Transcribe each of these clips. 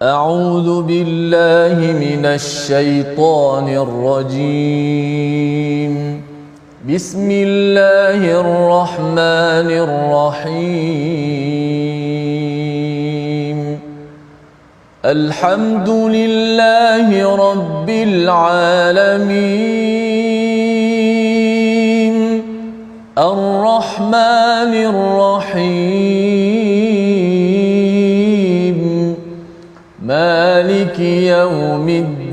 أعوذ بالله من الشيطان الرجيم. بسم الله الرحمن الرحيم. الحمد لله رب العالمين الرحمن الرحيم مالك يوم الدين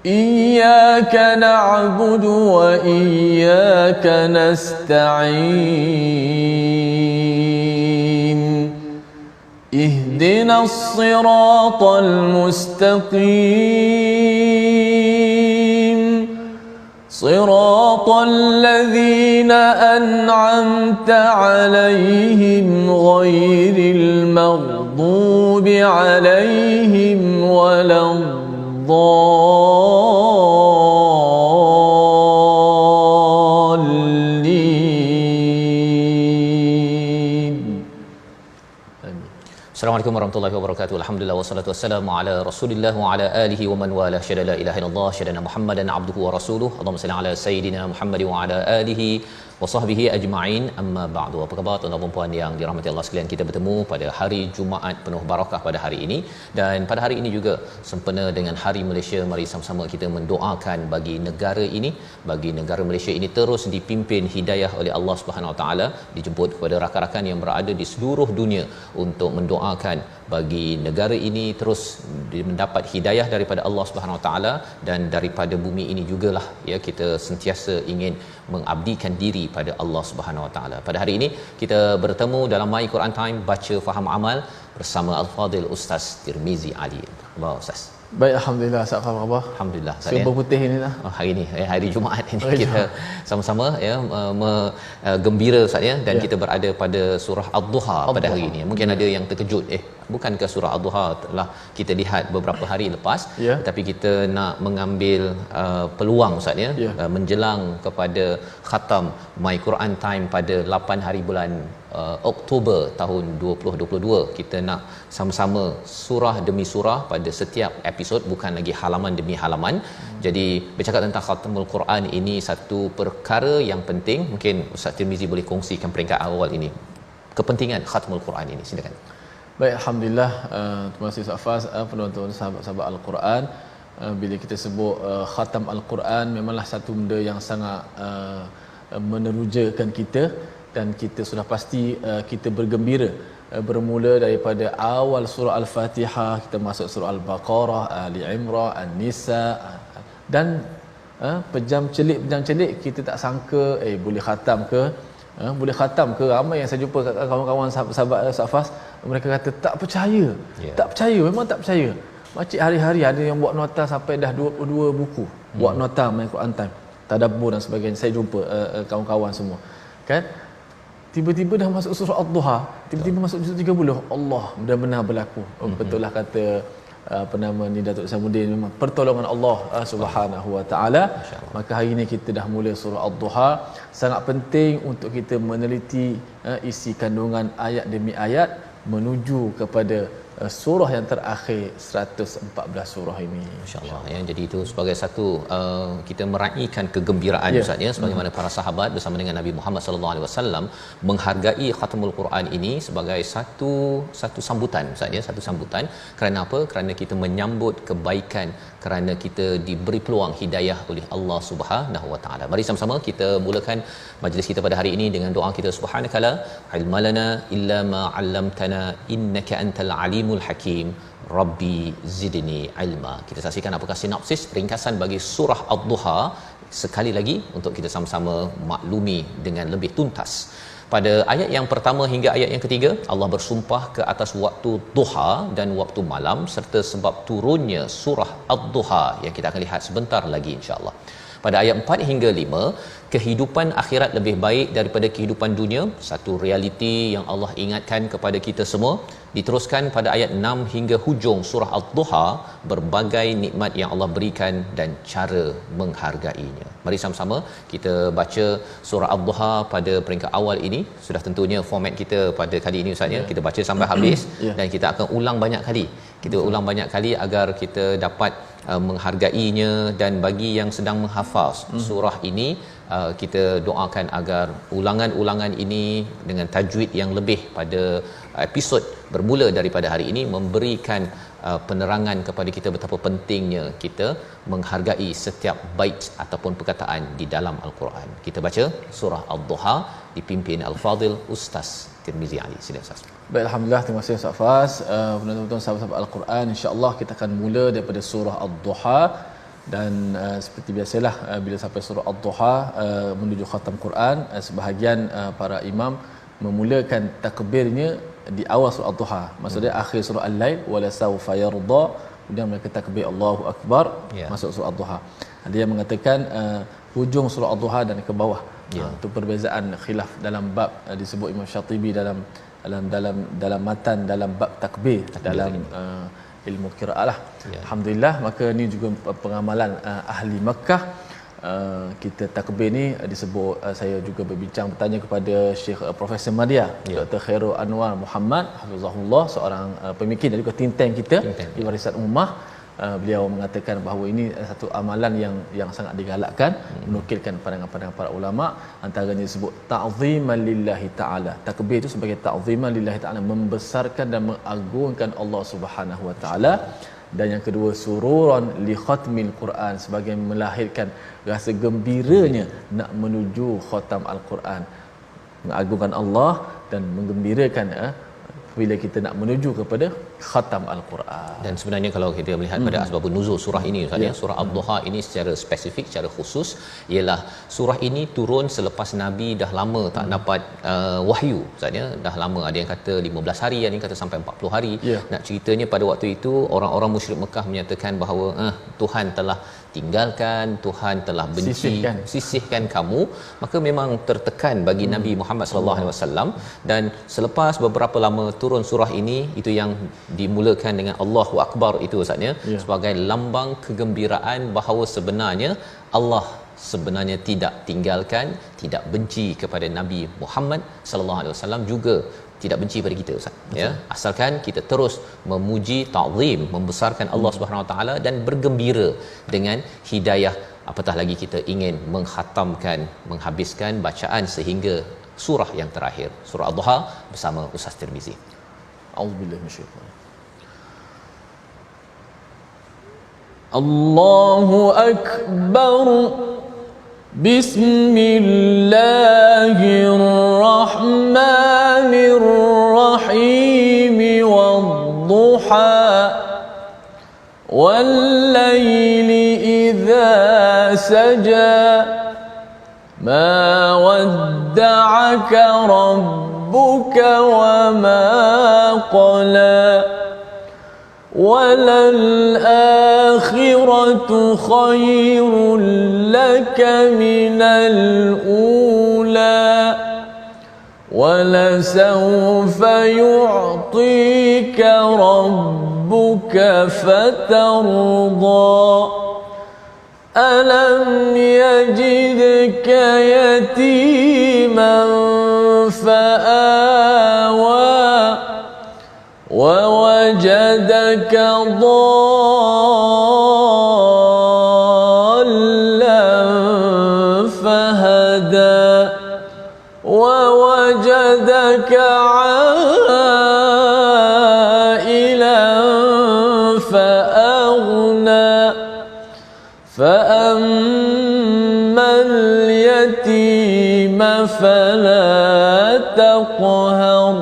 إياك نعبد وإياك نستعين اهدنا الصراط المستقيم صراط الذين أنعمت عليهم غير المغضوب عليهم ولا الضالين. Assalamualaikum warahmatullahi wabarakatuh. Alhamdulillah wassalatu wassalamu ala Rasulillah wa ala alihi wa man wala. Syada la ilaha illallah, syada Muhammadan abduhu wa rasuluhu. Allahumma salli ala sayidina Muhammad wa ala alihi wa sahbihi ajma'in. Amma ba'du. Apa khabar tuan-tuan dan puan yang dirahmati Allah sekalian? Kita bertemu pada hari Jumaat penuh barakah pada hari ini, dan pada hari ini juga sempena dengan Hari Malaysia. Mari sama-sama kita mendoakan bagi negara ini, bagi negara Malaysia ini terus dipimpin hidayah oleh Allah Subhanahu Wa Taala, dijemput kepada rakan-rakan yang berada di seluruh dunia untuk mendoakan bagi negara ini terus mendapat hidayah daripada Allah Subhanahu Wa Taala, dan daripada bumi ini jugalah ya kita sentiasa ingin mengabdikan diri pada Allah Subhanahu Wa Taala. Pada hari ini kita bertemu dalam My Quran Time baca faham amal bersama Al-Fadil Ustaz Tirmizi Ali. Baik Ustaz. Baik, alhamdulillah. Ustaz apa khabar? Alhamdulillah. Serba putih ini lah. Hari ini hari Jumaat ini kita sama-sama ya gembira Ustaz ya, dan kita berada pada surah Ad-Duha pada hari ini. Mungkin ada yang terkejut, bukankah surah Ad-Duha telah kita lihat beberapa hari lepas, tetapi kita nak mengambil peluang Ustaz ya, menjelang kepada khatam My Quran Time pada 8 hari bulan Oktober tahun 2022. Kita nak sama-sama surah demi surah pada setiap episod, bukan lagi halaman demi halaman. Jadi bercakap tentang khatamul Quran ini satu perkara yang penting. Mungkin Ustaz Tirmizi boleh kongsikan peringkat awal ini, kepentingan khatamul Quran ini. Silakan. Baik, alhamdulillah. Terima kasih Ustaz Faz, penonton sahabat-sahabat Al-Quran. Bila kita sebut khatam Al-Quran, memanglah satu benda yang sangat menerujakan kita, dan kita sudah pasti kita bergembira bermula daripada awal surah Al-Fatihah, kita masuk surah Al-Baqarah, Ali Imran, An-Nisa, dan pejam celik kita tak sangka boleh khatam ke, boleh khatam ke. Ramai yang saya jumpa kawan-kawan sahabat Safas, mereka kata tak percaya, tak percaya, memang tak percaya. Makcik hari-hari ada yang buat nota sampai dah 22 buku, buat nota My Quran Time, tadabbur dan sebagainya. Saya jumpa kawan-kawan semua kan, tiba-tiba dah masuk surah Ad-Duha, tiba-tiba masuk juz 30. Allah, benar-benar berlaku. Betul lah kata apa nama ni, Datuk Samuddin, memang pertolongan Allah Subhanahu Wa Taala. Maka hari ini kita dah mula surah Ad-Duha. Sangat penting untuk kita meneliti isi kandungan ayat demi ayat menuju kepada surah yang terakhir 114 surah ini, insya-Allah ya. Jadi itu sebagai satu kita meraihkan kegembiraan Ustaz ya, sebagaimana para sahabat bersama dengan Nabi Muhammad sallallahu alaihi wasallam menghargai khatamul Quran ini sebagai satu sambutan Ustaz ya, satu sambutan. Kerana apa? Kerana kita menyambut kebaikan, kerana kita diberi peluang hidayah oleh Allah Subhanahu Wa Taala. Mari sama-sama kita mulakan majlis kita pada hari ini dengan doa kita, subhanakala ilmalana illa ma 'allamtana innaka antal alimul hakim rabbi zidni ilma. Kita saksikan apakah sinopsis ringkasan bagi surah Ad-Duha sekali lagi untuk kita sama-sama maklumi dengan lebih tuntas. Pada ayat yang pertama hingga ayat yang ketiga, Allah bersumpah ke atas waktu duha dan waktu malam serta sebab turunnya surah Ad-Duha yang kita akan lihat sebentar lagi insya-Allah. Pada ayat 4 hingga 5, kehidupan akhirat lebih baik daripada kehidupan dunia, satu realiti yang Allah ingatkan kepada kita semua. Diteruskan pada ayat 6 hingga hujung surah Ad-Duha, berbagai nikmat yang Allah berikan dan cara menghargainya. Mari sama-sama kita baca surah Ad-Duha pada peringkat awal ini. Sudah tentunya format kita pada kali ini Ustaz ya, kita baca sampai habis dan kita akan ulang banyak kali. Kita ulang banyak kali agar kita dapat menghargainya, dan bagi yang sedang menghafaz surah ini, kita doakan agar ulangan-ulangan ini dengan tajwid yang lebih pada episod bermula daripada hari ini memberikan penerangan kepada kita betapa pentingnya kita menghargai setiap bait ataupun perkataan di dalam Al-Quran. Kita baca surah Ad-Duha dipimpin Al-Fadil Ustaz Tirmizi Ali. Silakan Ustaz. Baik, alhamdulillah, terima kasih Ustaz Fas. Penonton sahabat-sahabat Al-Quran, insya-Allah kita akan mula daripada surah Ad-Duha, dan seperti biasalah bila sampai surah Ad-Duha menuju khatam Quran, sebahagian para imam memulakan takbirnya di awal surah Ad-Duha. Maksudnya akhir surah Al-Lail, wala sawfa yarda, kemudian mereka takbir Allahu Akbar, masuk surah Ad-Duha. Ada yang mengatakan hujung surah Ad-Duha dan ke bawah. Itu perbezaan khilaf dalam bab disebut Imam Syatibi dalam matan dalam bab takbir dalam ilmu qiraah lah. Alhamdulillah, maka ini juga pengamalan ahli Makkah. Kita takbir ni disebut, saya juga bertanya kepada Syekh Profesor Madia, Dr. Khairul Anwar Muhammad hafizahullah, seorang pemikir dari think tank kita di Warisan Ummah. Beliau mengatakan bahawa ini satu amalan yang sangat digalakkan, menukilkan pandangan-pandangan para ulama, antaranya disebut ta'ziman lillahi ta'ala. Takbir itu sebagai ta'ziman lillahi ta'ala, membesarkan dan mengagungkan Allah Subhanahu wa taala. Dan yang kedua, sururan li khatmil Quran, sebagai melahirkan rasa gembiranya nak menuju khatam Al-Quran, mengagungkan Allah dan menggembirakan bila kita nak menuju kepada khatam Al-Quran. Dan sebenarnya kalau kita melihat pada asbabun nuzul surah ini Ustaz ya, surah Ad-Duha ini secara spesifik, secara khusus, ialah surah ini turun selepas Nabi dah lama tak dapat wahyu Ustaz ya. Dah lama, ada yang kata 15 hari, ada yang kata sampai 40 hari. Nak ceritanya pada waktu itu orang-orang musyrik Mekah menyatakan bahawa Tuhan telah tinggalkan, Tuhan telah benci, sisihkan kamu. Maka memang tertekan bagi Nabi Muhammad sallallahu alaihi wasallam. Dan selepas beberapa lama turun surah ini, itu yang dimulakan dengan Allahu Akbar itu Ustaznya, sebagai lambang kegembiraan bahawa sebenarnya Allah sebenarnya tidak tinggalkan, tidak benci kepada Nabi Muhammad sallallahu alaihi wasallam, juga tidak benci pada kita Ustaz ya, asalkan kita terus memuji, ta'zim, membesarkan Allah Subhanahu Wa Taala dan bergembira dengan hidayah, apatah lagi kita ingin menghatamkan, menghabiskan bacaan sehingga surah yang terakhir, surah Ad-Duha, bersama Ustaz Tirmizi. A'udzubillahi minasyaitanir rajim. Allahu akbar. Bismillahirrahmanirrahim. Wad-duha wal-laili idza saja. Ma wadda'aka rabbuka wa ma qala. وَلَلْآخِرَةُ خَيْرٌ لَكَ مِنَ الْأُولَى وَلَسَوْفَ يُعْطِيكَ رَبُّكَ فَتَرْضَى أَلَمْ يَجِدْكَ يَتِيمًا فَآوَى وَوَجَدَكَ ضَالًّا فَهَدَى وَوَجَدَكَ عَائِلًا فَأَغْنَى فَأَمَّا الْيَتِيمَ فَلَا تَقْهَرْ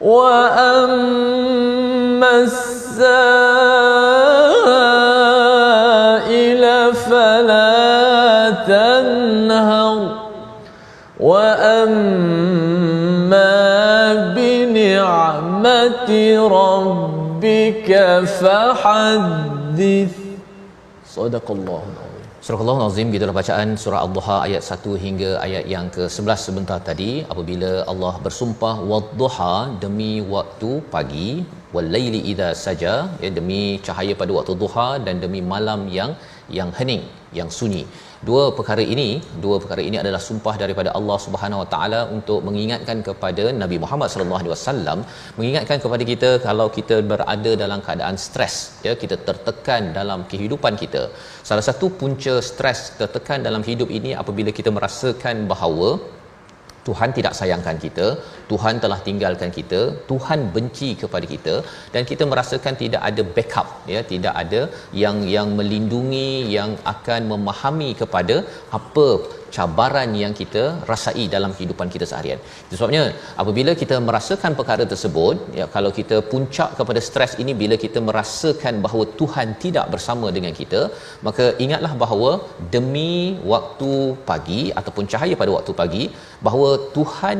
وَأَمَّا السَّائِلَ فَلَا تَنْهَرْ وَأَمَّا بِنِعْمَةِ رَبِّكَ فَحَدِّثْ. صدق الله العظيم. Surah Al-Azim, gitulah bacaan surah Ad-Duha ayat 1 hingga ayat yang ke-11 sebentar tadi, apabila Allah bersumpah wad-duha, demi waktu pagi, wal laili idza saja, ya, demi cahaya pada waktu duha, dan demi malam yang hening, yang sunyi. Dua perkara ini adalah sumpah daripada Allah Subhanahu Wa Taala untuk mengingatkan kepada Nabi Muhammad sallallahu alaihi wasallam, mengingatkan kepada kita kalau kita berada dalam keadaan stres, ya, kita tertekan dalam kehidupan kita. Salah satu punca stres, tertekan dalam hidup ini apabila kita merasakan bahawa Tuhan tidak sayangkan kita, Tuhan telah tinggalkan kita, Tuhan benci kepada kita, dan kita merasakan tidak ada backup, ya, tidak ada yang melindungi, yang akan memahami kepada apa cabaran yang kita rasai dalam kehidupan kita seharian. Itu sebabnya apabila kita merasakan perkara tersebut, ya, kalau kita puncak kepada stres ini bila kita merasakan bahawa Tuhan tidak bersama dengan kita, maka ingatlah bahawa demi waktu pagi ataupun cahaya pada waktu pagi, bahawa Tuhan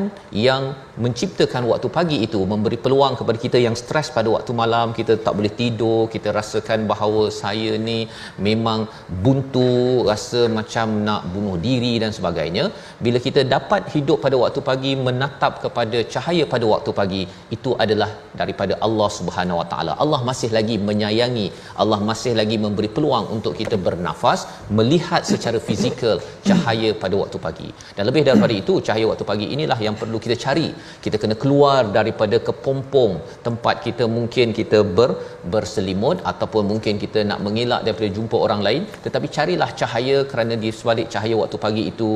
yang menciptakan waktu pagi itu memberi peluang kepada kita yang stres pada waktu malam, kita tak boleh tidur, kita rasakan bahawa saya ni memang buntu, rasa macam nak bunuh diri dan sebagainya. Bila kita dapat hidup pada waktu pagi, menatap kepada cahaya pada waktu pagi, itu adalah daripada Allah Subhanahu Wa Taala. Allah masih lagi menyayangi, Allah masih lagi memberi peluang untuk kita bernafas, melihat secara fizikal cahaya pada waktu pagi. Dan lebih daripada itu, cahaya waktu pagi inilah yang perlu kita cari. Kita kena keluar daripada kepompong tempat kita mungkin kita berselimut, ataupun mungkin kita nak mengelak daripada jumpa orang lain, tetapi carilah cahaya, kerana di sebalik cahaya waktu pagi itu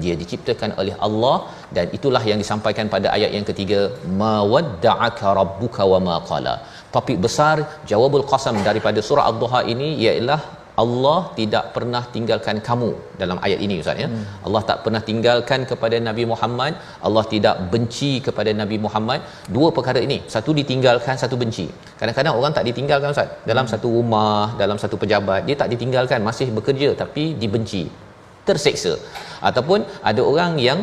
dia diciptakan oleh Allah. Dan itulah yang disampaikan pada ayat yang ketiga, ma wadda'aka rabbuka wa ma qala. Topik besar jawabul qasam daripada surah Ad-Duha ini ialah Allah tidak pernah tinggalkan kamu dalam ayat ini, Ustaz, ya. Allah tak pernah tinggalkan kepada Nabi Muhammad, Allah tidak benci kepada Nabi Muhammad. Dua perkara ini, satu ditinggalkan, satu benci. Kadang-kadang orang tak ditinggalkan, Ustaz, dalam satu rumah, dalam satu pejabat, dia tak ditinggalkan, masih bekerja, tapi dibenci, terseksa. Ataupun ada orang yang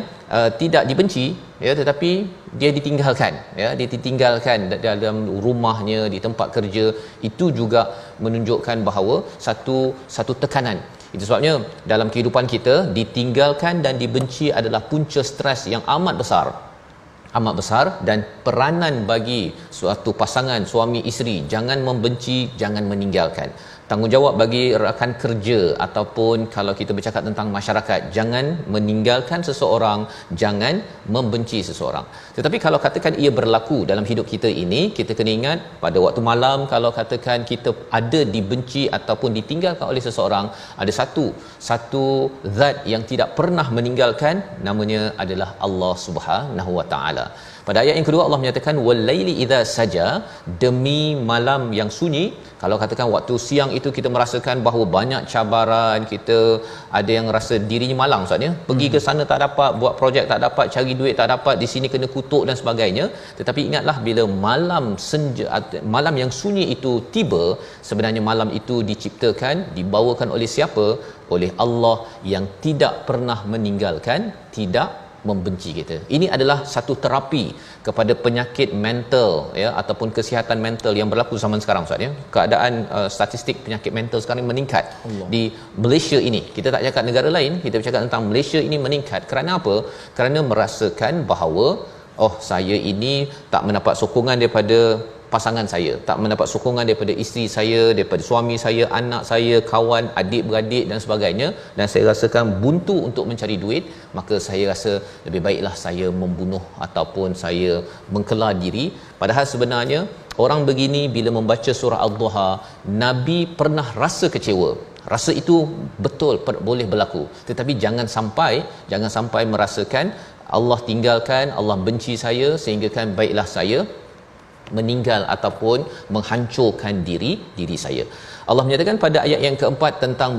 tidak dibenci, ya, tetapi dia ditinggalkan, ya, dia ditinggalkan dalam rumahnya, di tempat kerja. Itu juga menunjukkan bahawa satu tekanan. Itu sebabnya dalam kehidupan kita, ditinggalkan dan dibenci adalah punca stres yang amat besar. Dan peranan bagi suatu pasangan suami isteri, jangan membenci, jangan meninggalkan. Tanggungjawab bagi rakan kerja, ataupun kalau kita bercakap tentang masyarakat, jangan meninggalkan seseorang, jangan membenci seseorang. Tetapi kalau katakan ia berlaku dalam hidup kita ini, kita kena ingat pada waktu malam, kalau katakan kita ada dibenci ataupun ditinggalkan oleh seseorang, ada satu zat yang tidak pernah meninggalkan, namanya adalah Allah Subhanahu Wa Taala. Pada ayat yang kedua Allah menyatakan wal laili idza saja, demi malam yang sunyi. Kalau katakan waktu siang itu kita merasakan bahawa banyak cabaran, kita ada yang rasa dirinya malang, Ustaz, ya. Pergi ke sana tak dapat, buat projek tak dapat, cari duit tak dapat, di sini kena kutuk dan sebagainya. Tetapi ingatlah bila malam senja, malam yang sunyi itu tiba, sebenarnya malam itu diciptakan, dibawakan oleh siapa? Oleh Allah yang tidak pernah meninggalkan, tidak membenci kita. Ini adalah satu terapi kepada penyakit mental, ya, ataupun kesihatan mental yang berlaku zaman sekarang, Ustaz, ya. Keadaan statistik penyakit mental sekarang meningkat di Malaysia ini. Kita tak cakap negara lain, kita bercakap tentang Malaysia ini meningkat. Kerana apa? Kerana merasakan bahawa saya ini tak mendapat sokongan daripada pasangan saya, tak mendapat sokongan daripada isteri saya, daripada suami saya, anak saya, kawan, adik-beradik dan sebagainya, dan saya rasakan buntu untuk mencari duit, maka saya rasa lebih baiklah saya membunuh ataupun saya mengkelar diri. Padahal sebenarnya orang begini bila membaca surah Ad-Duha, Nabi pernah rasa kecewa. Rasa itu betul boleh berlaku, tetapi jangan sampai merasakan Allah tinggalkan, Allah benci saya, sehingga kan baiklah saya meninggal ataupun menghancurkan diri saya. Allah menyatakan pada ayat yang keempat tentang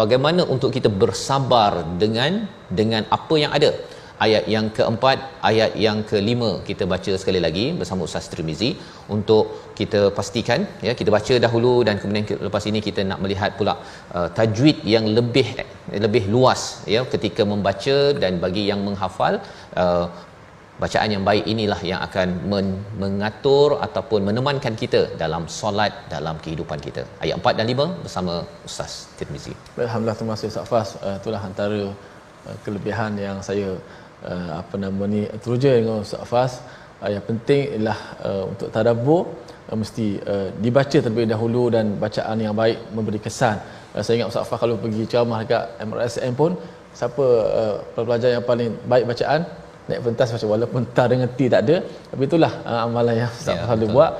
bagaimana untuk kita bersabar dengan apa yang ada. Ayat yang keempat, ayat yang kelima kita baca sekali lagi bersama Ustaz Tirmizi untuk kita pastikan, ya, kita baca dahulu dan kemudian lepas ini kita nak melihat pula tajwid yang lebih luas, ya, ketika membaca, dan bagi yang menghafal bacaan yang baik inilah yang akan mengatur ataupun menemankan kita dalam solat, dalam kehidupan kita. Ayat 4 dan 5 bersama Ustaz Tirmizi. Alhamdulillah, terima kasih Ustaz Fas. Itulah antara kelebihan yang saya teruja dengan Ustaz Fas. Yang penting ialah untuk tadabbur mesti dibaca terlebih dahulu, dan bacaan yang baik memberi kesan. Saya ingat Ustaz Fas kalau pergi ceramah dekat MRSM pun, siapa pelajar yang paling baik bacaan, naik pentas macam, walaupun tar dengan T tak ada, tapi itulah amalan yang Ustaz Fas selalu buat.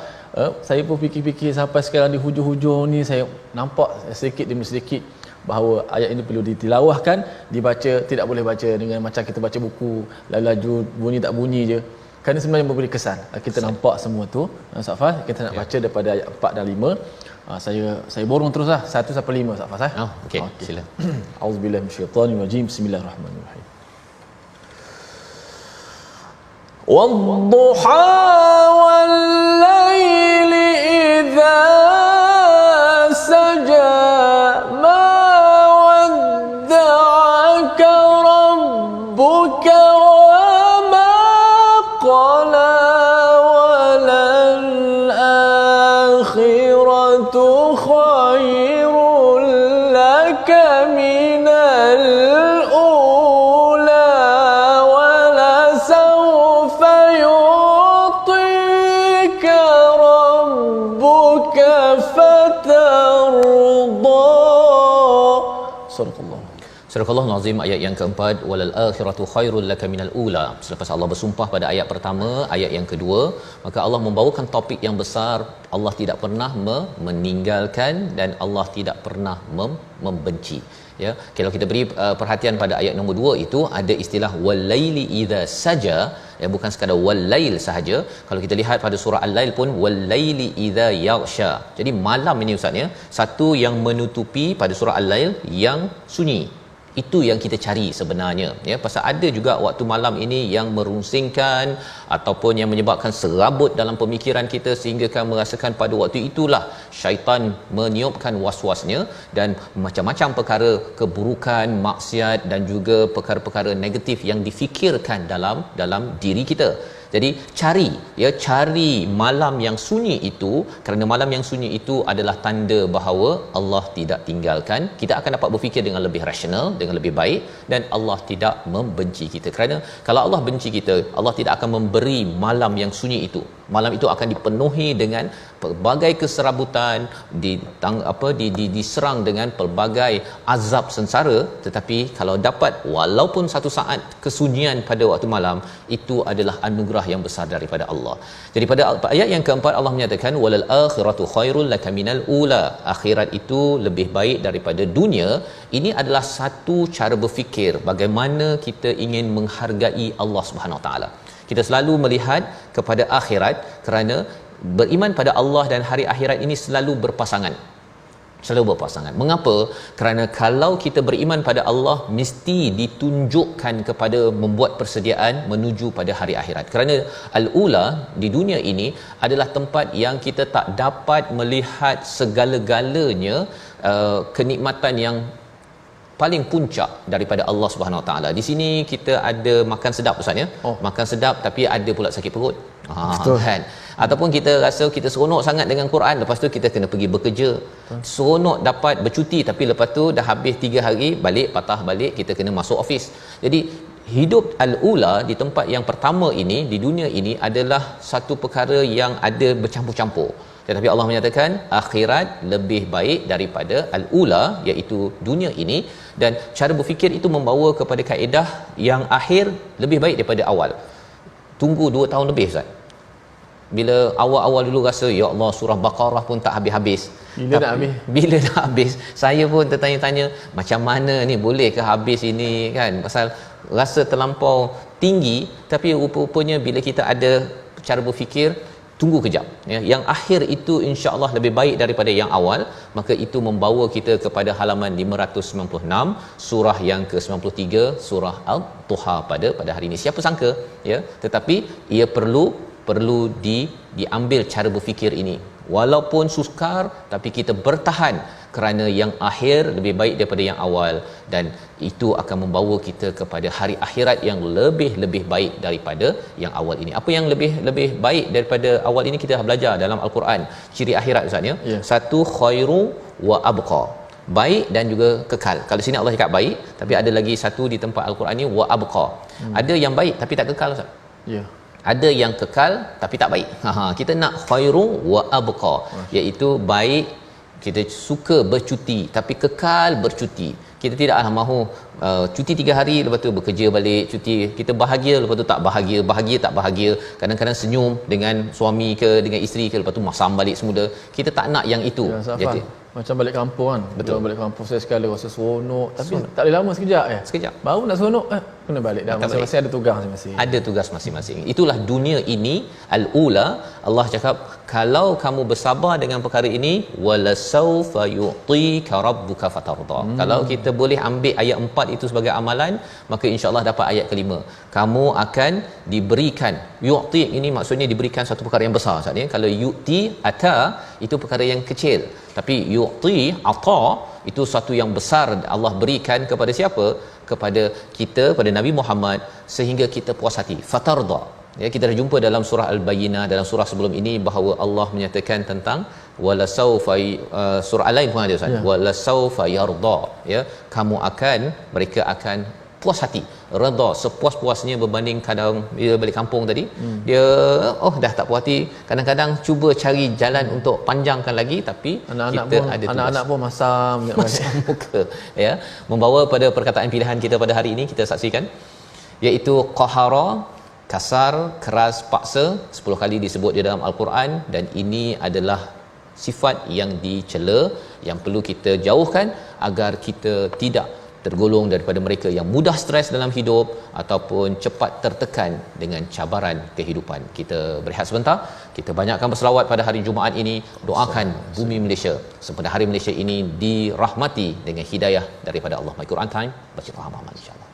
Saya pun fikir-fikir sampai sekarang di hujung-hujung ni, saya nampak sedikit demi sedikit bahawa ayat ini perlu ditilawahkan, dibaca. Tidak boleh baca dengan macam kita baca buku laju-laju, bunyi tak bunyi je. Kerana sebenarnya memberi kesan. Kita nampak semua tu. Ustaz Fas, kita nak baca daripada ayat 4 dan 5. Saya borong teruslah 1 sampai 5 Ustaz Fas. Okey, sila. Auzubillahi minasyaitanir rajim. Bismillahirrahmanirrahim. Wadduha wal laili idza saja ma wadda'aka rabbuka wa ma qala walal akhiratu khairul laka minal ula wala sawfa yu'tika rabbuka fatarda. Sadaqallah. Surah Al-Azim ayat yang keempat, walal akhiratu khairul laka minal ula. Selepas Allah bersumpah pada ayat pertama, ayat yang kedua, maka Allah membawakan topik yang besar. Allah tidak pernah meninggalkan dan Allah tidak pernah membenci. Ya, kalau kita beri perhatian pada ayat nombor 2 itu ada istilah walaili idza saja, ya, bukan sekadar walail sahaja. Kalau kita lihat pada surah Al-Lail pun walaili idza yaghsha. Jadi malam ini ustaz ya, satu yang menutupi pada surah Al-Lail yang sunyi. Itu yang kita cari sebenarnya, ya, pasal ada juga waktu malam ini yang merungsingkan ataupun yang menyebabkan serabut dalam pemikiran kita sehingga kan merasakan pada waktu itulah syaitan meniupkan was-wasnya dan macam-macam perkara keburukan, maksiat dan juga perkara-perkara negatif yang difikirkan dalam diri kita. Jadi cari malam yang sunyi itu, kerana malam yang sunyi itu adalah tanda bahawa Allah tidak tinggalkan. Kita akan dapat berfikir dengan lebih rasional, dengan lebih baik, dan Allah tidak membenci kita. Kerana kalau Allah benci kita, Allah tidak akan memberi malam yang sunyi itu. Malam itu akan dipenuhi dengan pelbagai keserabutan, diserang dengan pelbagai azab sengsara. Tetapi kalau dapat walaupun satu saat kesunyian pada waktu malam, itu adalah anugerah yang besar daripada Allah. Jadi pada ayat yang keempat Allah menyatakan walal akhiratu khairul laka minal ula. Akhirat itu lebih baik daripada dunia. Ini adalah satu cara berfikir bagaimana kita ingin menghargai Allah Subhanahu Wa Taala. Kita selalu melihat kepada akhirat kerana beriman pada Allah dan hari akhirat ini selalu berpasangan. Mengapa? Kerana kalau kita beriman pada Allah, mesti ditunjukkan kepada membuat persediaan menuju pada hari akhirat. Kerana al-ula di dunia ini adalah tempat yang kita tak dapat melihat segala-galanya kenikmatan yang paling puncak daripada Allah Subhanahu Wa Taala. Di sini kita ada makan sedap ustaz ya. Makan sedap tapi ada pula sakit perut. Kan. Ataupun kita rasa kita seronok sangat dengan Quran, lepas tu kita kena pergi bekerja. Seronok dapat bercuti tapi lepas tu dah habis 3 hari balik, patah balik, kita kena masuk office. Jadi hidup al-ula di tempat yang pertama ini, di dunia ini adalah satu perkara yang ada bercampur-campur. Tetapi Allah menyatakan akhirat lebih baik daripada al-ula, iaitu dunia ini, dan cara berfikir itu membawa kepada kaedah yang akhir lebih baik daripada awal. Tunggu 2 tahun lebih ustaz. Bila awal-awal dulu rasa ya Allah surah Baqarah pun tak habis-habis. Bila nak habis? Saya pun tertanya-tanya macam mana ni, boleh ke habis ini kan? Pasal rasa terlampau tinggi, tapi rupa-rupanya bila kita ada cara berfikir tunggu kejap ya, yang akhir itu insya-Allah lebih baik daripada yang awal, maka itu membawa kita kepada halaman 596 surah yang ke-93 surah Al-Duha pada hari ini. Siapa sangka ya, tetapi ia perlu diambil cara berfikir ini. Walaupun sukar tapi kita bertahan kerana yang akhir lebih baik daripada yang awal, dan itu akan membawa kita kepada hari akhirat yang lebih baik daripada yang awal ini. Apa yang lebih baik daripada awal ini kita belajar dalam al-Quran, ciri akhirat Ustaz ya. Satu, khairu wa abqa, baik dan juga kekal. Kalau sini Allah cakap baik, tapi ada lagi satu di tempat al-Quran ni, wa abqa. Ada yang baik tapi tak kekal Ustaz. Ya. Ada yang kekal tapi tak baik. Kita nak khairu wa abqa, iaitu baik, kita suka bercuti tapi kekal bercuti. Kita tidaklah mahu cuti 3 hari lepas tu bekerja balik, cuti kita bahagia lepas tu tak bahagia, bahagia tak bahagia, kadang-kadang senyum dengan suami ke dengan isteri ke lepas tu masam balik semula. Kita tak nak yang itu. Jadi macam balik kampung kan. Betul, balik kampung saya sekali rasa seronok tapi tak boleh lama, sekejap baru nak seronok kena balik dah. Masing-masing ada tugas masing-masing. Ada tugas masing-masing. Itulah dunia ini al-ula. Allah cakap kalau kamu bersabar dengan perkara ini, walasaufa yu'tika rabbuka fatarda. Kalau kita boleh ambil ayat 4 itu sebagai amalan, maka insya-Allah dapat ayat kelima. Kamu akan diberikan. Yu'ti ini maksudnya diberikan satu perkara yang besar Ustaz ya. Kalau yu'ti ata itu perkara yang kecil, tapi yu'ti ata itu satu yang besar. Allah berikan kepada siapa? Kepada kita, pada Nabi Muhammad, sehingga kita puas hati. Fatarda. Ya, kita dah jumpa dalam surah Al-Bayyinah, dalam surah sebelum ini, bahawa Allah menyatakan tentang walasaufa, surah Al-Lain pun ada Ustaz. Walasaufa yarda, ya, kamu akan, mereka akan puas hati, redha, sepuas-puasnya berbanding kadang bila balik kampung tadi, dia dah tak puas hati, kadang-kadang cuba cari jalan untuk panjangkan lagi, tapi anak-anak kita pun, ada tugas. Anak-anak pun masam muka, ya, membawa pada perkataan pilihan kita pada hari ini. Kita saksikan, iaitu qahara, kasar, keras, paksa, 10 kali disebut di dalam al-Quran, dan ini adalah sifat yang dicela, yang perlu kita jauhkan agar kita tidak tergolong daripada mereka yang mudah stres dalam hidup ataupun cepat tertekan dengan cabaran kehidupan. Kita berehat sebentar, kita banyakkan berselawat pada hari Jumaat ini, doakan bumi Malaysia sempena hari Malaysia ini dirahmati dengan hidayah daripada Allah. My Quran Time, baca faham amal insya-Allah.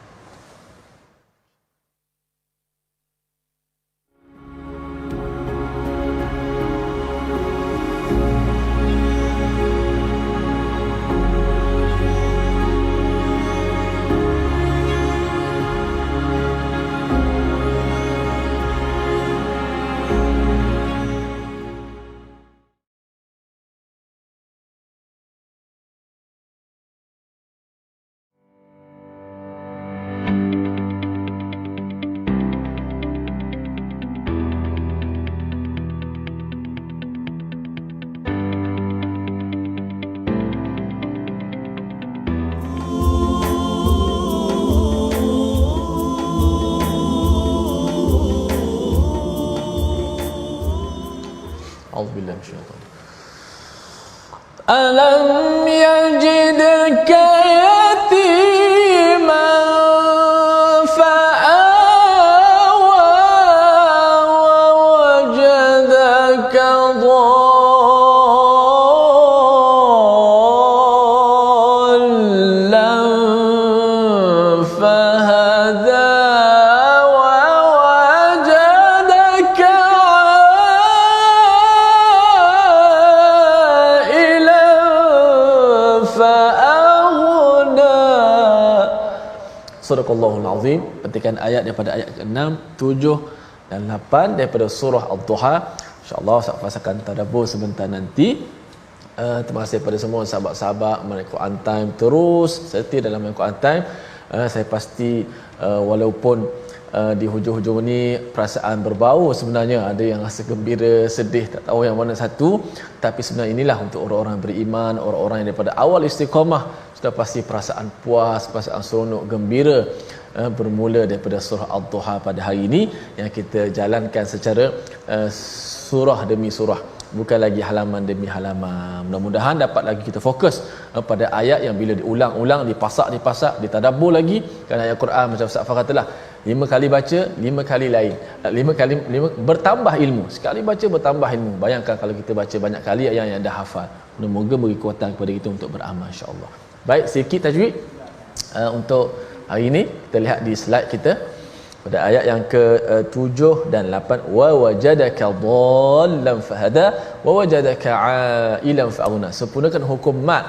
Auzubillahi minasyaitanir rajim. Alam yajidka yatiman fa'awa wa wajadaka dhallan fahada wa wajadaka Sadaqallahul Azim. Petikan ayat daripada ayat ke-6, 7 dan 8 daripada surah Ad-Duha. InsyaAllah Ustaz akan tadabbur sebentar nanti. Terima kasih kepada semua sahabat-sahabat Al-Quran Time terus setia dalam Al-Quran Time. Saya pasti walaupun di hujung-hujung ni perasaan berbau sebenarnya, ada yang rasa gembira, sedih, tak tahu yang mana satu, tapi sebenarnya inilah untuk orang-orang beriman, orang-orang yang daripada awal istiqamah sudah pasti perasaan puas, perasaan seronok, gembira bermula daripada surah Ad-Duha pada hari ini yang kita jalankan secara surah demi surah, bukan lagi halaman demi halaman. Mudah-mudahan dapat lagi kita fokus pada ayat yang bila diulang-ulang, dipasak, ditadabbur lagi. Kerana ayat Quran macam Ustaz Fah katalah, 5 kali baca, 5 kali lain, 5 kali bertambah ilmu. Sekali baca bertambah ilmu. Bayangkan kalau kita baca banyak kali ayat yang dah hafal. Moga-moga beri kekuatan kepada kita untuk beramal insya-Allah. Baik, sikit tajwid untuk hari ini. Kita lihat di slide kita pada ayat yang ke-7 dan 8, wa wajadaka dhallan fahada wa wajadaka ailan fa'una. Sempurnakan hukum mat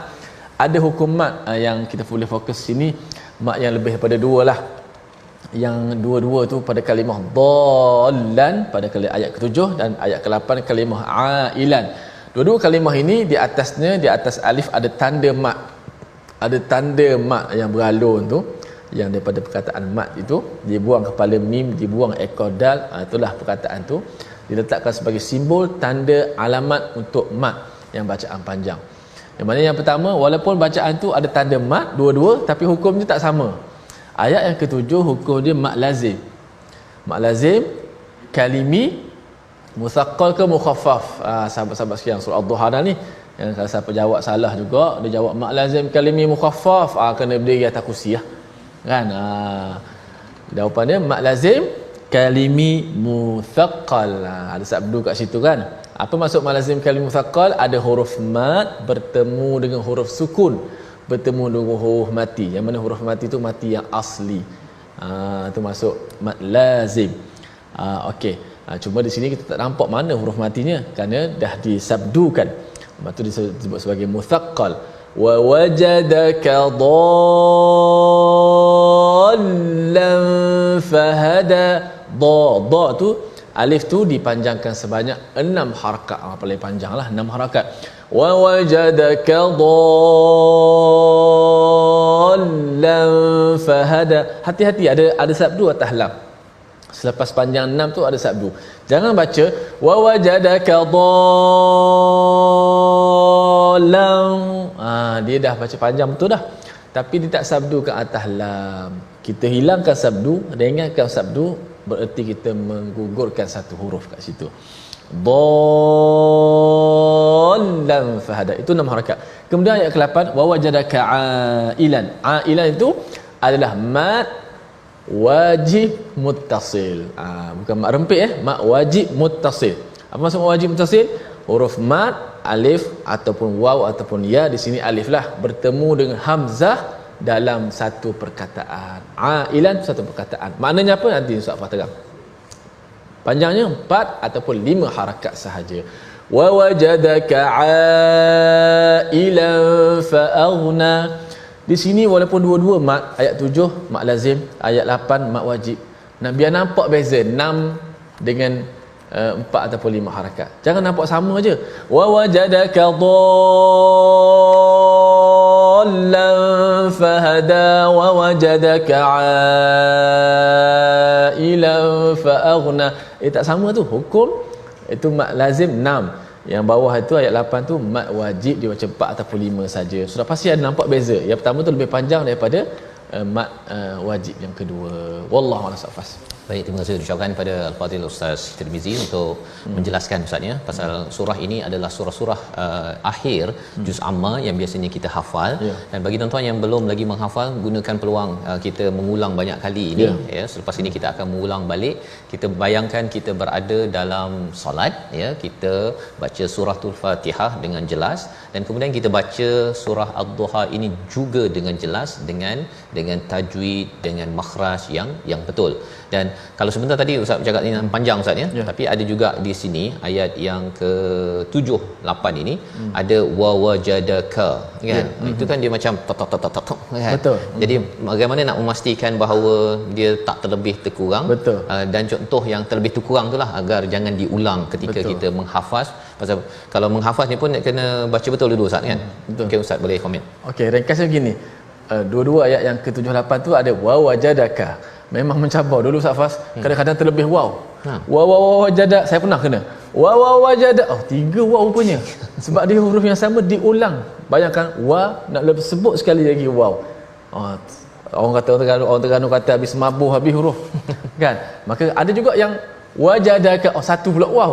Ada hukum mat yang kita boleh fokus sini, mat yang lebih daripada dua lah. Yang dua-dua tu pada kalimah dhallan pada ayat ke-7 dan ayat ke-8 kalimah ailan. Dua-dua kalimah ini di atasnya, di atas alif ada tanda mat. Ada tanda mat yang beralun tu, yang daripada perkataan mat itu dibuang kepala mim, dibuang ekor dal, itulah perkataan tu diletakkan sebagai simbol tanda alamat untuk mat yang bacaan panjang. Yang mana yang pertama, walaupun bacaan tu ada tanda mat dua-dua tapi hukumnya tak sama. Ayat yang ke-7 hukum dia mat lazim. Mat lazim kalimi musaqqal ke mukhaffaf. Sahabat-sahabat sekalian, surah Ad-Duha dah ni. Yang kalau siapa jawab salah juga, dia jawab mat lazim kalimi mukhaffaf, kena berdiri atas kursi lah. Kan? Jawapan dia mat lazim kalimi muthaqqal. Ada sabdu kat situ kan. Apa maksud mat lazim kalimi muthaqqal? Ada huruf mat bertemu dengan huruf sukun, bertemu dengan huruf mati. Yang mana huruf mati tu mati yang asli. Itu masuk mat lazim. Okey. Cuma di sini kita tak nampak mana huruf matinya kerana dah disabdukan. Lepas tu disebut sebagai muthaqqal. Wa wajadaka dhallan fahada. Da tu alif tu dipanjangkan sebanyak 6 harakat. Paling panjanglah 6 harakat. Wa wajadaka dhallan fahada. Hati-hati, ada sabdu atas lam. Selepas panjang 6 tu ada sabdu. Jangan baca wa wajadaka dhallan. Dia dah baca panjang betul dah. Tapi dia tak sabdu ke atas lam. Kita hilangkan sabdu, ringankan sabdu, bererti kita menggugurkan satu huruf kat situ. Dhallan fahada. Itu 6 harakat. Kemudian ayat ke-8 wa wajadaka ailan. Ailan itu adalah mat wajib muttasil. Bukan mat rempit mat wajib muttasil. Apa maksud mat wajib muttasil? Huruf mat, alif ataupun waw ataupun ya, di sini alif lah, bertemu dengan hamzah dalam satu perkataan. Ailan satu perkataan. Maknanya apa? Nanti Ustaz Fah terang. Panjangnya 4 ataupun 5 harakat sahaja. Wa wajadaka ailan fa aghna. Di sini walaupun dua-dua mat, ayat 7 mat lazim, ayat 8 mat wajib. Biar nampak beza 6 dengan 4 ataupun 5 harakat. Jangan nampak sama aja. Wa wajadaka dhallan fahada wa wajadaka ailan fa aghna. Tak sama tu hukum. Itu mat lazim 6. Yang bawah itu ayat 8 tu mat wajib dia baca 4 ataupun 5 saja. Sudah pasti ada nampak beza. Yang pertama tu lebih panjang daripada mat wajib yang kedua. Wallahu a'lam. Baik, terima kasih ucapkan kepada Al-Fadhil Ustaz Tirmizi untuk menjelaskan Ustaz pasal surah ini adalah surah-surah akhir juz amma yang biasanya kita hafal. Dan bagi tuan-tuan yang belum lagi menghafal, gunakan peluang kita mengulang banyak kali ini selepas ini kita akan mengulang balik. Kita bayangkan kita berada dalam solat kita baca suratul Fatihah dengan jelas dan kemudian kita baca surah Ad-Duha ini juga dengan jelas dengan tajwid, dengan makhraj yang betul. Dan kalau sebentar tadi Ustaz bercakap ini panjang Ustaz tapi ada juga di sini ayat yang ke-7 8 ini ada wa wajadaka kan. Itu kan dia macam tok kan. Betul. Jadi bagaimana nak memastikan bahawa dia tak terlebih terkurang. Betul. Dan contoh yang terlebih terkurang itulah agar jangan diulang ketika kita menghafaz. Pasal kalau menghafaz ni pun kena baca betul dulu Ustaz kan. Mungkin Ustaz boleh komen. Okey, ringkasnya begini. Dua-dua ayat yang ke-7 8 tu ada wa wajadaka. Memang mencabar dulu Ustaz Fas. Kadang-kadang terlebih waw. Waw wajada, saya pernah kena. Waw wajada. 3 waw rupanya. Sebab dia huruf yang sama diulang. Bayangkan wa nak lebih sebut sekali lagi waw. Orang Terengganu kata habis mabuh habis huruf. Kan? Maka ada juga yang wajadaka satu pula waw.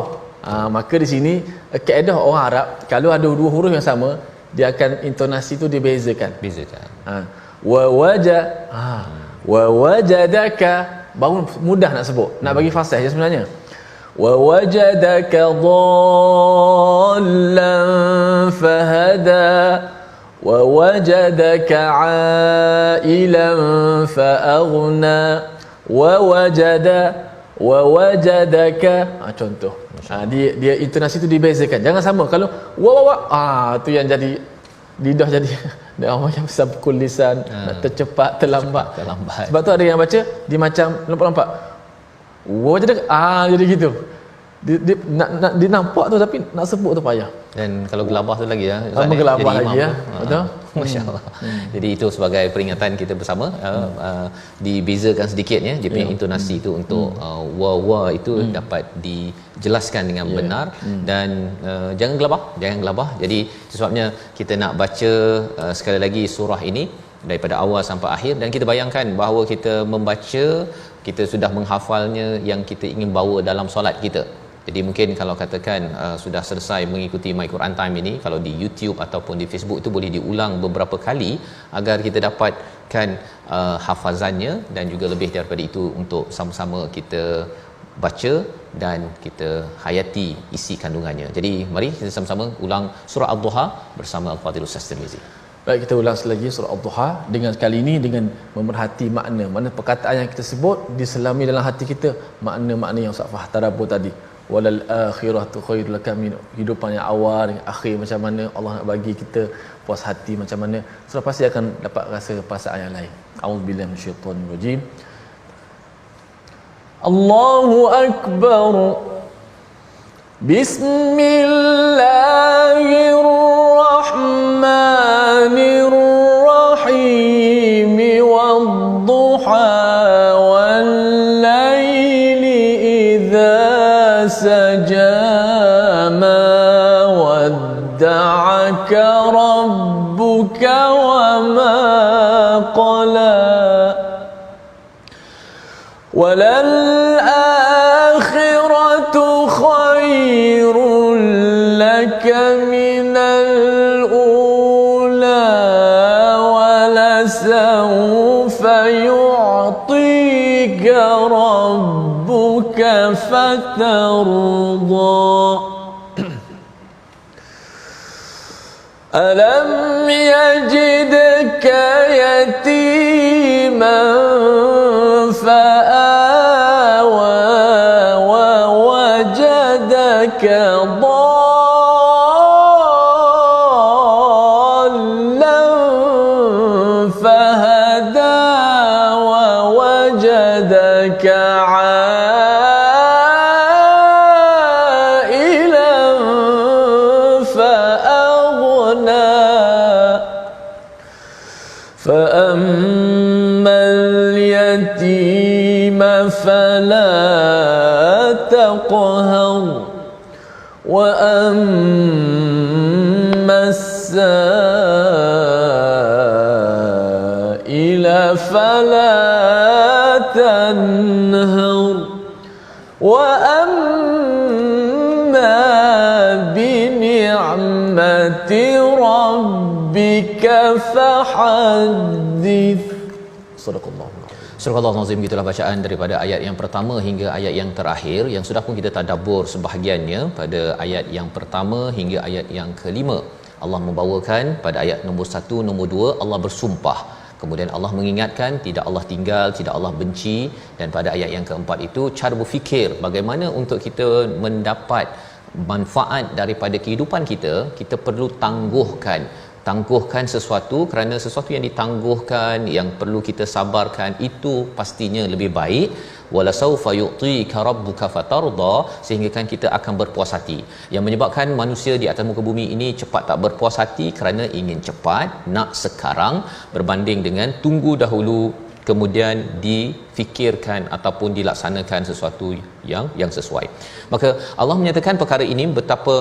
Maka di sini kaedah orang Arab kalau ada 2 huruf yang sama, dia akan intonasi tu dibezakan. Wa wajadaka baru mudah nak sebut, nak bagi fasih je sebenarnya. Wa wajadaka dhallan fahada wa wajadaka ailan fa aghna wa wajadaka contoh. Dia intonasi tu dibezakan. Jangan sama. Kalau tu yang jadi lidah jadi Dia orang yang sabkul lisan, nak tercepat, terlambat. Sebab tu ada yang baca dia macam nampak-nampak. Wow jadi gitu. Dia nak dia nampak tu tapi nak sebut tu payah. Dan kalau gelabah tu lagi menggelabah lagi ya. Betul? Masya-Allah. Jadi itu sebagai peringatan kita bersama, dibezakan sedikit ya dia punya intonasi tu untuk wa itu dapat dijelaskan dengan benar dan jangan gelabah. Jadi sebabnya kita nak baca sekali lagi surah ini daripada awal sampai akhir, dan kita bayangkan bahawa kita membaca, kita sudah menghafalnya yang kita ingin bawa dalam solat kita. Jadi mungkin kalau katakan sudah selesai mengikuti My Quran Time ini, kalau di YouTube ataupun di Facebook itu boleh diulang beberapa kali agar kita dapatkan hafazannya, dan juga lebih daripada itu untuk sama-sama kita baca dan kita hayati isi kandungannya. Jadi mari kita sama-sama ulang surah Ad-Duha bersama Al-Fadhil Ustaz Tirmizi. Baik, kita ulang sekali lagi surah Ad-Duha dengan kali ini dengan memerhati makna perkataan yang kita sebut diselami dalam hati kita, makna-makna yang Ustaz tadabbur tadi. Walal akhiratu khairul laka min, hidupan yang awal dengan akhir macam mana, Allah nak bagi kita puas hati macam mana, sudah pasti akan dapat rasa perasaan yang lain. A'udzubillahi minasyaitonir rajim. Allahu akbar. Bismillahirrahmanirrahim. Wad-duha سجى ما ودعك ربك وما قلى وللآخرة خير لك من الأولى ولسوف يعطيك ربك فترضى ألم يجدك يتيما فآوى ووجدك ضالا فهدى ووجدك فأما اليتيم فلا تقهر وأما السائل فلا تنهر وأما بنعمة ربك فحدث. Sadaqallahu. Surah Al-Azim, gitulah bacaan daripada ayat yang pertama hingga ayat yang terakhir, yang sudah pun kita tadabbur sebahagiannya pada ayat yang pertama hingga ayat yang kelima. Allah membawakan pada ayat nombor 1, nombor 2 Allah bersumpah. Kemudian Allah mengingatkan tidak Allah tinggal, tidak Allah benci, dan pada ayat yang keempat itu cara berfikir bagaimana untuk kita mendapat manfaat daripada kehidupan kita. Kita perlu tangguhkan sesuatu, kerana sesuatu yang ditangguhkan, yang perlu kita sabarkan, itu pastinya lebih baik. Wala saufa yu'tika rabbuka fatarda, sehingga kan kita akan berpuas hati. Yang menyebabkan manusia di atas muka bumi ini cepat tak berpuas hati kerana ingin cepat, nak sekarang, berbanding dengan tunggu dahulu kemudian difikirkan ataupun dilaksanakan sesuatu yang sesuai. Maka Allah menyatakan perkara ini, betapa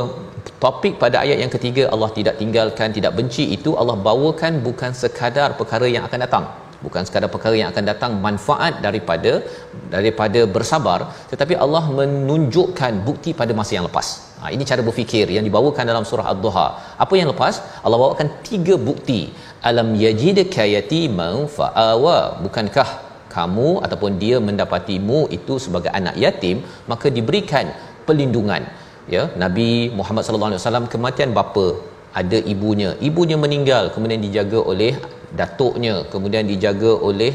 topik pada ayat yang ketiga, Allah tidak tinggalkan, tidak benci, itu Allah bawakan bukan sekadar perkara yang akan datang, bukan sekadar perkara yang akan datang, manfaat daripada bersabar, tetapi Allah menunjukkan bukti pada masa yang lepas. Ini cara berfikir yang dibawakan dalam surah Ad-Duha. Apa yang lepas? Allah bawakan 3 bukti. Alam yajidka yatiman fa'awa, bukankah kamu ataupun dia mendapatimu itu sebagai anak yatim, maka diberikan pelindungan. Ya, Nabi Muhammad sallallahu alaihi wasallam kematian bapa, ada ibunya meninggal, kemudian dijaga oleh datuknya, kemudian dijaga oleh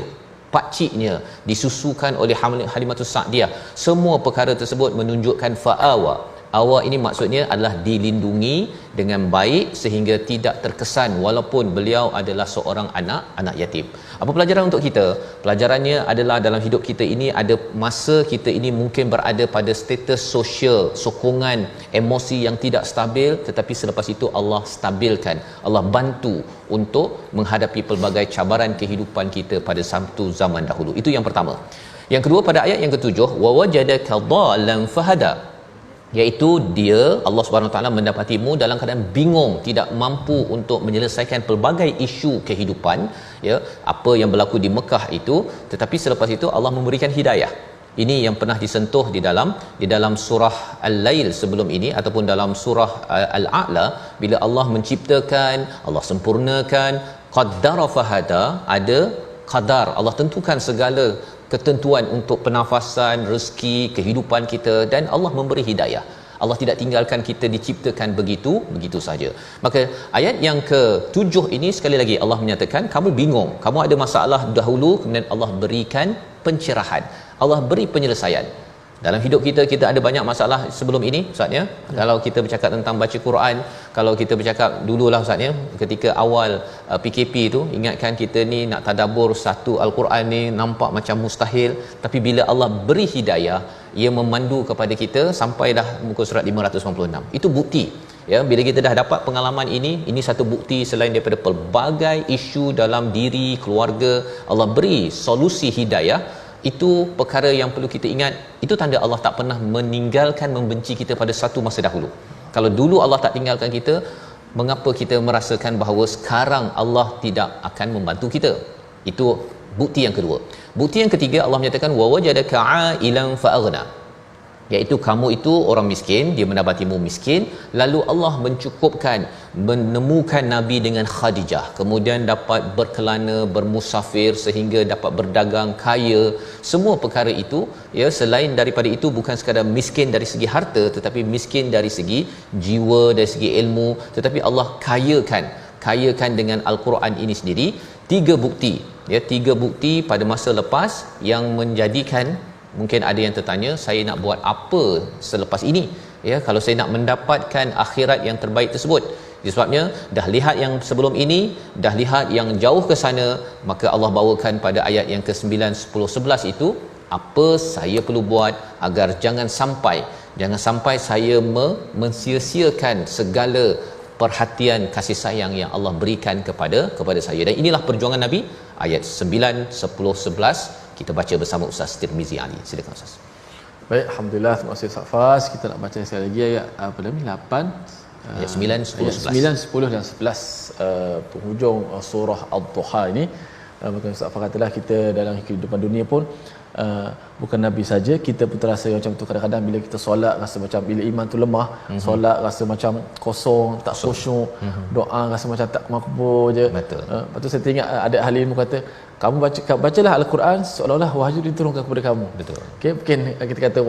pakciknya, disusukan oleh Halimatus Sa'diyah. Semua perkara tersebut menunjukkan fa'awa, Awwa ini maksudnya adalah dilindungi dengan baik sehingga tidak terkesan walaupun beliau adalah seorang anak yatim. Apa pelajaran untuk kita? Pelajarannya adalah dalam hidup kita ini ada masa kita ini mungkin berada pada status sosial, sokongan emosi yang tidak stabil, tetapi selepas itu Allah stabilkan, Allah bantu untuk menghadapi pelbagai cabaran kehidupan kita pada satu zaman dahulu. Itu yang pertama. Yang kedua, pada ayat yang ketujuh, wa wajadaka dhallan fahada, iaitu dia Allah Subhanahu Wa Taala mendapatimu dalam keadaan bingung, tidak mampu untuk menyelesaikan pelbagai isu kehidupan, ya, apa yang berlaku di Mekah itu, tetapi selepas itu Allah memberikan hidayah. Ini yang pernah disentuh di dalam surah Al-Lail sebelum ini ataupun dalam surah Al-A'la, bila Allah menciptakan, Allah sempurnakan, qaddara fahada, ada qadar, Allah tentukan segala ketentuan untuk pernafasan, rezeki, kehidupan kita, dan Allah memberi hidayah. Allah tidak tinggalkan kita diciptakan begitu saja. Maka ayat yang ke-7 ini sekali lagi Allah menyatakan kamu bingung, kamu ada masalah dahulu, kemudian Allah berikan pencerahan, Allah beri penyelesaian. Dalam hidup kita ada banyak masalah sebelum ini Ustaz ya. Kalau kita bercakap tentang baca Quran, kalau kita bercakap dululah Ustaz ya, ketika awal PKP tu, ingatkan kita ni nak tadabbur satu Al-Quran ni nampak macam mustahil, tapi bila Allah beri hidayah, ia memandu kepada kita sampai dah muka surat 596. Itu bukti ya, bila kita dah dapat pengalaman ini satu bukti selain daripada pelbagai isu dalam diri keluarga, Allah beri solusi hidayah. Itu perkara yang perlu kita ingat. Itu tanda Allah tak pernah meninggalkan, membenci kita pada satu masa dahulu. Kalau dulu Allah tak tinggalkan kita, mengapa kita merasakan bahawa sekarang Allah tidak akan membantu kita? Itu bukti yang kedua. Bukti yang ketiga, Allah menyatakan wa wajadaka a'ilan fa'aghna, iaitu kamu itu orang miskin, dia mendapatimu miskin, lalu Allah mencukupkan, menemukan Nabi dengan Khadijah, kemudian dapat berkelana, bermusafir sehingga dapat berdagang, kaya. Semua perkara itu ya, selain daripada itu bukan sekadar miskin dari segi harta, tetapi miskin dari segi jiwa, dari segi ilmu, tetapi Allah kayakan dengan Al-Quran ini sendiri. Tiga bukti pada masa lepas yang menjadikan, mungkin ada yang tertanya, saya nak buat apa selepas ini ya, kalau saya nak mendapatkan akhirat yang terbaik tersebut. Sebabnya dah lihat yang sebelum ini, dah lihat yang jauh ke sana, maka Allah bawakan pada ayat yang ke-9, 10, 11 itu, apa saya perlu buat agar jangan sampai saya mensia-siakan segala perhatian kasih sayang yang Allah berikan kepada saya. Dan inilah perjuangan Nabi. Ayat 9, 10, 11 kita baca bersama Ustaz Tirmizi Ali. Silakan Ustaz. Baik, alhamdulillah, terima kasih Ustaz Fas. Kita nak baca sekali lagi ayat apa ni, 8, ayat 9, 10, 11. 9, 10 dan 11 penghujung surah Ad-Duha ini. Maka Ustaz Fas katalah kita dalam kehidupan dunia pun bukan Nabi saja, kita pun terasa macam tu. Kadang-kadang bila kita solat rasa macam, bila iman tu lemah, solat rasa macam kosong, tak khusyuk, doa rasa macam tak makbul je. Betul. Lepas tu saya teringat ada ahli ilmu kata, kamu bacalah Al-Quran seolah-olah wahyu diturunkan kepada kamu. Betul. Okey, mungkin kita kata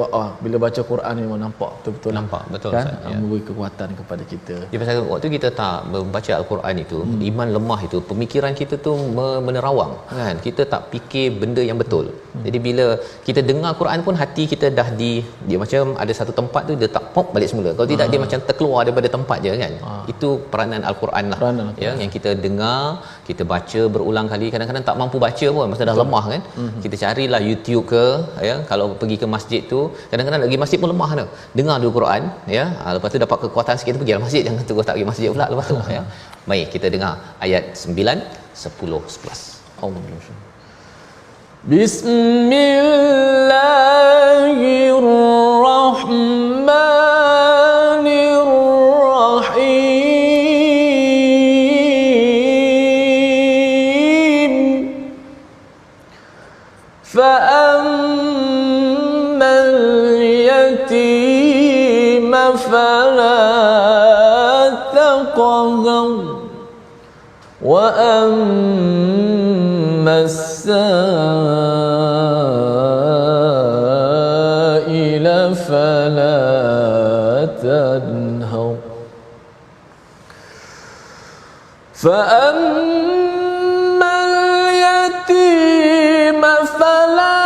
bila baca Quran memang nampak betul-betul nampak betul kan, Ustaz, ya. memberi kekuatan kepada kita. Dia pasal waktu kita tak membaca Al-Quran itu, iman lemah itu, pemikiran kita tu menerawang kan. Kita tak fikir benda yang betul. Jadi bila kita dengar Quran pun hati kita dah dia macam ada satu tempat tu dia tak pop balik semula. Kalau tidak dia macam terkeluar daripada tempat je kan. Itu peranan Al-Quran lah. Ya, yang kita dengar, kita baca berulang kali, kadang-kadang tak mampu baca pun masa dah lemah kan. Kita carilah YouTube ke ya, kalau pergi ke masjid tu, kadang-kadang lagi masjid pun lemah tu. Dengar dulu Quran ya, lepas tu dapat kekuatan sikit tu pergi masjid, jangan terus tak pergi masjid pula lepas tu ya. Baik, kita dengar ayat 9, 10, 11. Alhamdulillah. Bismillahirrahmanirrahim. فأما اليتيم فلا تقهر وأما السائل فلا تنهر فأما اليتيم فلا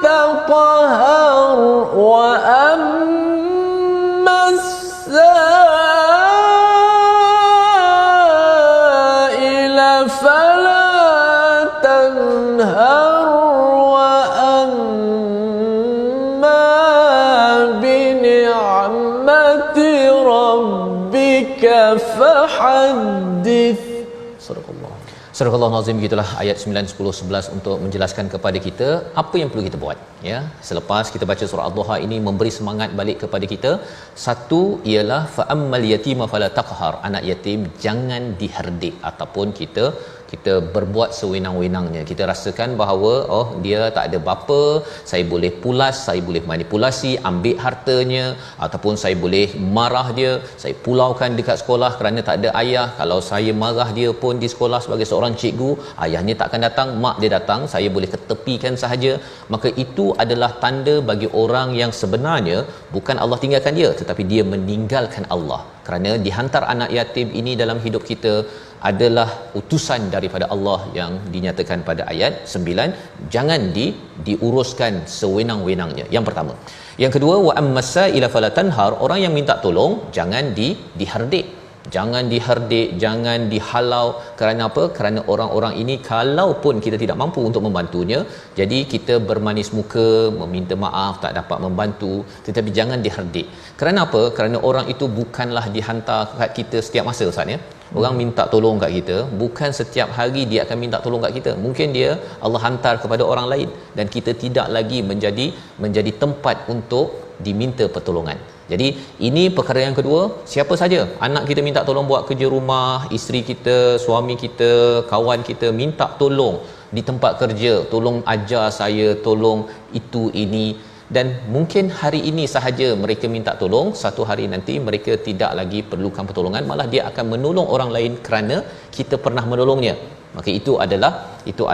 تقهر وأما فحدث. Sadaqallah. Surah Al-Nazim, gitulah ayat 9, 10, 11 untuk menjelaskan kepada kita apa yang perlu kita buat, ya. Selepas kita baca surah Ad-Duha ini memberi semangat balik kepada kita. Satu ialah fa ammal yatima fala taqhar, anak yatim jangan diherdik ataupun kita berbuat sewenang-wenangnya. Kita rasakan bahawa dia tak ada bapa, saya boleh pulas, saya boleh manipulasi, ambil hartanya, ataupun saya boleh marah dia, saya pulaukan dekat sekolah kerana tak ada ayah. Kalau saya marah dia pun di sekolah sebagai seorang cikgu, ayahnya tak akan datang, mak dia datang, saya boleh ketepikan sahaja. Maka itu adalah tanda bagi orang yang sebenarnya bukan Allah tinggalkan dia, tetapi dia meninggalkan Allah. Kerana dihantar anak yatim ini dalam hidup kita adalah utusan daripada Allah yang dinyatakan pada ayat 9, jangan diuruskan sewenang-wenangnya. Yang pertama. Yang kedua, wa ammasaila fala tanhar, orang yang minta tolong jangan diherdik. Jangan diherdik, jangan dihalau. Kerana apa? Kerana orang-orang ini kalaupun kita tidak mampu untuk membantunya, jadi kita bermanis muka, meminta maaf tak dapat membantu, tetapi jangan diherdik. Kerana apa? Kerana orang itu bukanlah dihantar kat kita setiap masa, Ustaz, ya. Orang minta tolong kat kita, bukan setiap hari dia akan minta tolong kat kita. Mungkin dia Allah hantar kepada orang lain dan kita tidak lagi menjadi tempat untuk diminta pertolongan. Jadi ini perkara yang kedua. Siapa saja anak kita minta tolong buat kerja rumah, isteri kita, suami kita, kawan kita minta tolong di tempat kerja, tolong ajar saya, tolong itu ini, dan mungkin hari ini sahaja mereka minta tolong, satu hari nanti mereka tidak lagi perlukan pertolongan, malah dia akan menolong orang lain kerana kita pernah menolongnya. Maka itu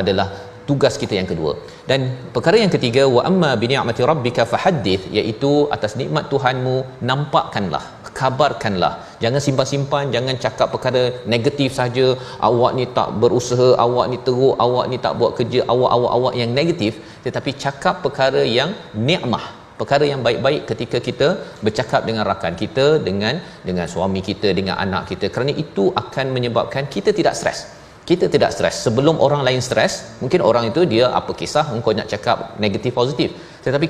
adalah tugas kita yang kedua. Dan perkara yang ketiga, wa amma bi ni'mati rabbika fahaddith, iaitu atas nikmat Tuhanmu nampakkanlah, kabarkanlah. Jangan simpan-simpan, jangan cakap perkara negatif saja. Awak ni tak berusaha, awak ni teruk, awak ni tak buat kerja, awak yang negatif, tetapi cakap perkara yang nikmah, perkara yang baik-baik ketika kita bercakap dengan rakan kita, dengan suami kita, dengan anak kita, kerana itu akan menyebabkan kita tidak stres. Kita tidak stres. Sebelum orang lain stres, mungkin orang itu dia apa kisah engkau nak cakap negatif positif, tetapi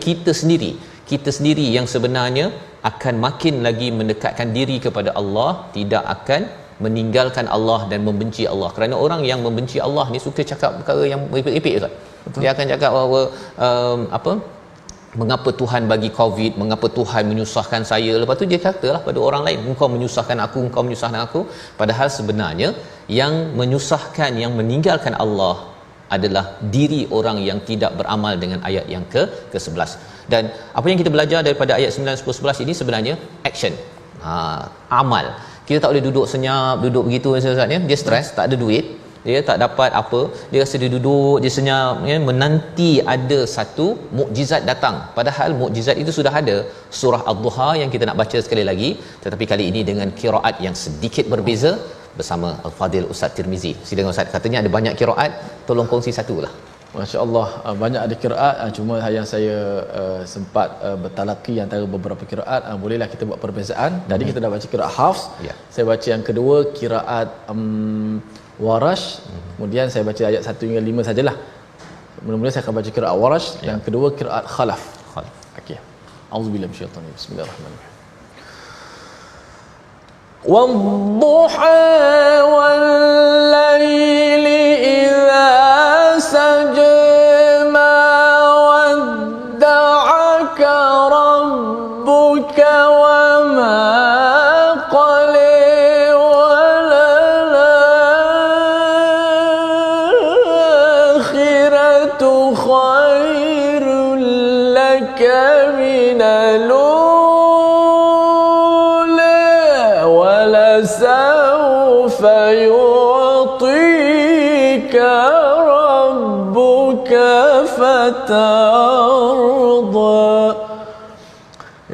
kita sendiri yang sebenarnya akan makin lagi mendekatkan diri kepada Allah, tidak akan meninggalkan Allah dan membenci Allah. Kerana orang yang membenci Allah ni suka cakap perkara yang merepek-repek, Ustaz. Dia akan cakap bahawa mengapa Tuhan bagi COVID, mengapa Tuhan menyusahkan saya. Lepas tu dia katalah pada orang lain, engkau menyusahkan aku. Padahal sebenarnya yang menyusahkan, yang meninggalkan Allah adalah diri orang yang tidak beramal dengan ayat yang ke-11. Dan apa yang kita belajar daripada ayat 9, 10, 11 ini sebenarnya action. Amal. Kita tak boleh duduk senyap, duduk begitu saja, dia stres, tak ada duit, dia tak dapat apa, dia rasa dia duduk, dia senyap, ya, menanti ada satu mukjizat datang. Padahal mukjizat itu sudah ada. Surah Ad-Duha yang kita nak baca sekali lagi, tetapi kali ini dengan qiraat yang sedikit berbeza bersama Al-Fadil Ustaz Tirmizi. Silakan Ustaz, katanya ada banyak qiraat, tolong kongsi satulah. Masya-Allah, banyak ada qiraat, cuma yang saya sempat bertalaqi antara beberapa qiraat. Bolehlah kita buat perbezaan. Tadi kita dah baca qiraat Hafs, ya. Saya baca yang kedua qiraat Warash, kemudian saya baca ayat 1 hingga 5 sajalah. Mula-mula saya akan baca qiraat Warash, yang kedua qiraat Khalaf. Okey. Auzubillahi minasyaitanir rajim. Bismillahirrahmanirrahim. والضحى والليل إذا سجى ما ودعك ربك وما قلى وللآخرة خير لك من سوف يعطيك ربك فترضى.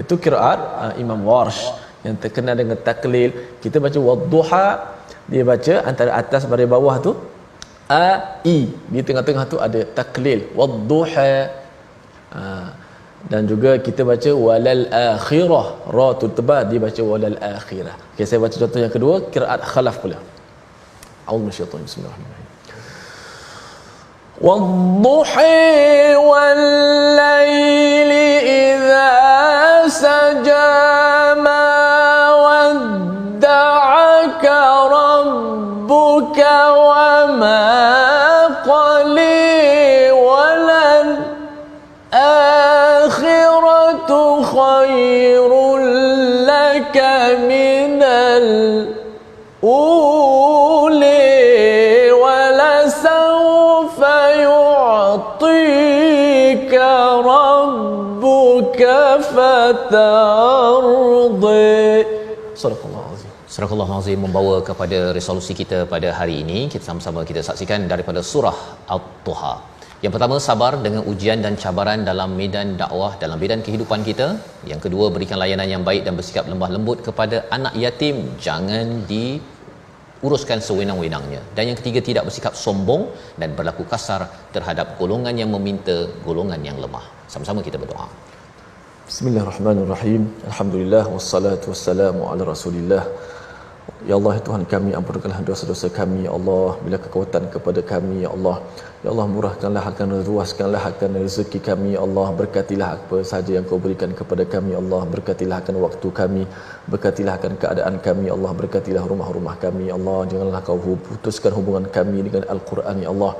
Itu qiraat Imam Warsh yang terkenal dengan taklil. Kita baca wadduha, dia baca antara atas pada bawah tu i, di tengah-tengah tu ada taklil wadduha. Dan juga kita baca walal akhirah, ra tu tebal, dia baca walal akhirah. Okey, saya baca contoh yang kedua, qiraat Khalaf pula. A'udzu minasyaitanir rajim. Bismillahirrahmanirrahim. والضحى والليل إذا سجى ما ودعك يدعيك ربك فترضي. Sadaqallahu azim. Surah Al-Azim membawa kepada resolusi kita pada hari ini. Kita sama-sama kita saksikan daripada surah At-Tuha. Yang pertama, sabar dengan ujian dan cabaran dalam medan dakwah, dalam medan kehidupan kita. Yang kedua, berikan layanan yang baik dan bersikap lembah lembut kepada anak yatim, jangan diuruskan sewenang-wenangnya. Dan yang ketiga, tidak bersikap sombong dan berlaku kasar terhadap golongan yang meminta, golongan yang lemah. Sama-sama kita berdoa. Bismillahirrahmanirrahim. Alhamdulillah wassalatu wassalamu ala Rasulillah. Ya Allah, ya Tuhan kami, ampunkanlah dosa-dosa kami, ya Allah. Bila kekuatan kepada kami, ya Allah. Ya Allah, murahkanlah, akan ruaskanlah akan rezeki kami, ya Allah. Berkatilah apa sahaja yang Kau berikan kepada kami, ya Allah. Berkatilah akan waktu kami, berkatilah akan keadaan kami, ya Allah. Berkatilah rumah-rumah kami, ya Allah. Janganlah Kau putuskan hubungan kami dengan Al-Quran, ya Allah.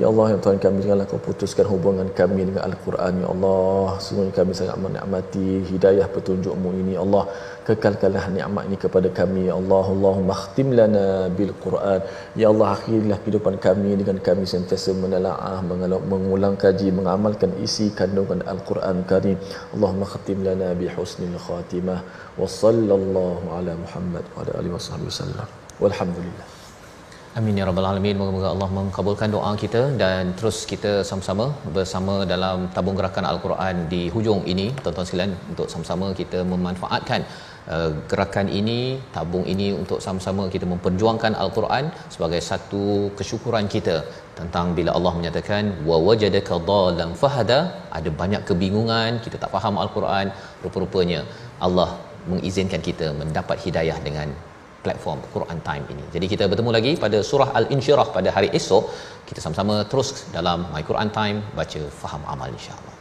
Ya Allah, ya Tuhan kami, janganlah Kau putuskan hubungan kami dengan Al-Quran, ya Allah. Sungguh kami sangat menikmati hidayah petunjuk-Mu ini, ya Allah. Kekalkanlah nikmat ini kepada kami, ya Allah. Allahumma khtim lana bil Quran. Ya Allah, akhirilah kehidupan kami dengan kami sentiasa menelaah, mengulang kaji, mengamalkan isi kandungan Al-Quran Karim. Allahumma khtim lana bi husnil khatimah. Wa sallallahu ala Muhammad wa ala alihi wasallam. Walhamdulillah. Amin ya rabbal alamin. Moga-moga Allah mengabulkan doa kita dan terus kita sama-sama bersama dalam tabung gerakan Al-Quran di hujung ini, tuan-tuan sekalian, untuk sama-sama kita memanfaatkan gerakan ini, tabung ini, untuk sama-sama kita memperjuangkan Al-Quran sebagai satu kesyukuran kita tentang bila Allah menyatakan wa wajadaka dhalan fahada, ada banyak kebingungan, kita tak faham Al-Quran, rupa-rupanya Allah mengizinkan kita mendapat hidayah dengan platform Quran Time ini. Jadi kita bertemu lagi pada surah Al-Insyirah pada hari esok. Kita sama-sama terus dalam My Quran Time, baca, faham, amal, insya-Allah.